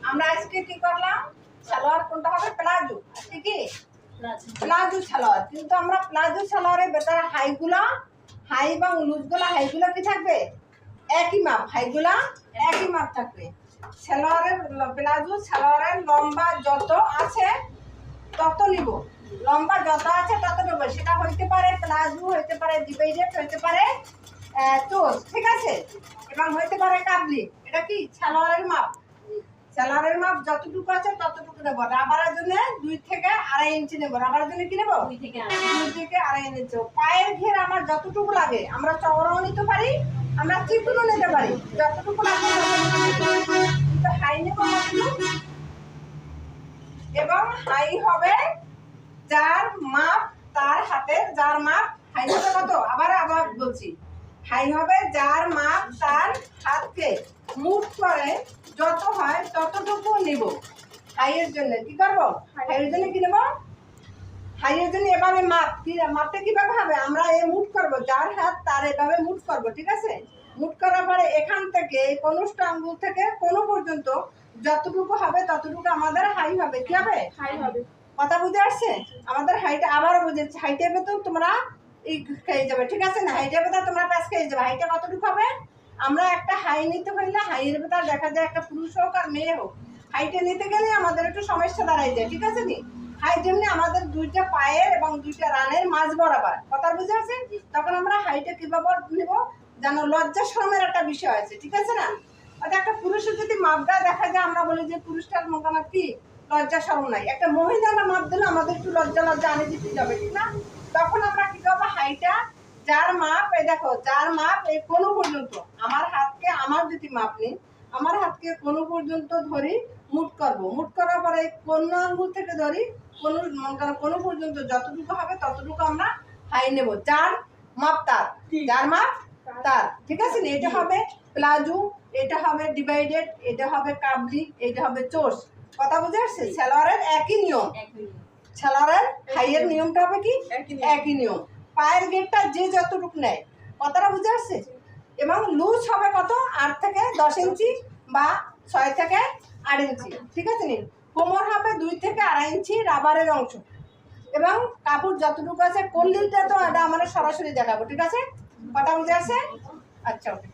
আমরা আজকে কি করলাম, সালোয়ার কোনটা হবে, প্লাজো। আজকে কি প্লাজো সালোয়ার। কিন্তু আমরা প্লাজো সালোয়ারের ভেতরে হাই এবং লুজগুলা, হাইগুলো কি থাকবে একই মাপ, হাইগুলা একই মাপ থাকবে। সালোয়ারের প্লাজো সালোয়ারের লম্বা যত আছে তত নিব, লম্বা যত আছে তত নেব। সেটা হইতে পারে প্লাজো, হইতে পারে ডিভাইডেড, হইতে পারে চোস, ঠিক আছে, এবং হইতে পারে কাবলি। এটা কি সালোয়ারের মাপ। সালোয়ারের মাপ যতটুকু আছে ততটুকু নেব। রাবারের জন্য 2 থেকে 2.5 ইঞ্চি নেব। রাবারের জন্য কি নেব, 2 থেকে 2.5 ইঞ্চি। পায়ের ঘের আমার যতটুকু লাগে, আমরা চওড়াও নিতে পারি, আমরা চিকনও নিতে পারি, যতটুকু লাগে কিন্তু হাই নেব এবং হাই হবে যার মাপ তার হাতে, যার মাপ হাই হবে কত, আবার বলছি, হাই হবে যার মাপ তার হাতকে মুঠ করে যত হয় ততটুকু নিব। হাইয়ের জন্য কি করবো, হাইয়ের জন্য কি নেব, হাইয়ের জন্য এভাবে মাপ, কি মাপটা কিভাবে হবে, আমরা মুঠ করবো, যার হাত তার এভাবে মুঠ করবো, ঠিক আছে। মুঠ করার পরে এখান থেকে কনুষ্ঠ আঙ্গুল থেকে কোনো পর্যন্ত যতটুকু হবে ততটুকু আমাদের হাই হবে। কি হবে, হাই হবে। কথা বুঝে আসছে আমাদের হাইটা, আবারও বুঝেছি। হাইটের ভেতর তোমরা খেয়ে যাবে, ঠিক আছে না, হাইটের ভেতর তোমরা প্যাস খেয়ে যাবে। হাইটা কতটুকু হবে, আমরা একটা হাই নিতে হইলে হাইয়ের ভেতর দেখা যায় একটা পুরুষ হোক আর মেয়ে হোক, হাইটা নিতে গেলে আমাদের একটু সমস্যা দাঁড়াই যায়, ঠিক আছে নি। হাই যেমনি আমাদের 2টা পায়ের এবং 2টা রানের মাঝ বরাবর, কথা বুঝে আসছে। তখন আমরা হাইটা কিভাবে নিব, যেন লজ্জা শরমের একটা বিষয় আছে, ঠিক আছে না। অর্থাৎ একটা পুরুষের যদি মাপটা দেখা যায়, আমরা বলি যে পুরুষটার মোটামুটি কি লজ্জা শরম নাই, একটা মহিলারা মাপ দিলে আমাদের একটু লজ্জা আনে দিতে যাবে, ঠিক না। তখন আমরা কি করবো, হাইটা যার মাপ, এই দেখো যার মাপ এই কোনো পর্যন্ত, আমার হাতকে, আমার যদি মাপ নিই, আমার হাতকে কোনো পর্যন্ত ধরি, মুঠ করব। মুঠ করার পরে কোন আঙ্গুল থেকে ধরি কোনো পর্যন্ত যতটুকু হবে ততটুকু আমরা হাই নেব, যার মাপ তার, যার মাপ তার, ঠিক আছে। এটা হবে প্লাজো, এটা হবে ডিভাইডেড, এটা হবে কাবলি, এটা হবে চোস। কথা বুঝে আসছে। সালোয়ারের একই নিয়ম, সালোয়ারের হাইয়ের নিয়মটা হবে কি একই নিয়ম। পায়ের গেটটা যে যতটুকু নেয়, কথাটা বুঝে আসছে। এবং লুজ হবে কত, 8 থেকে 10 ইঞ্চি বা 6 থেকে 8 ইঞ্চি, ঠিক আছে নি। কোমর হবে 2 থেকে 2.5 ইঞ্চি রাবারের অংশ, এবং কাপড় যতটুকু আছে কল্লিটা তো এটা আমরা সরাসরি দেখাবো, ঠিক আছে। কথা বুঝে আসছে। আচ্ছা, ওকে।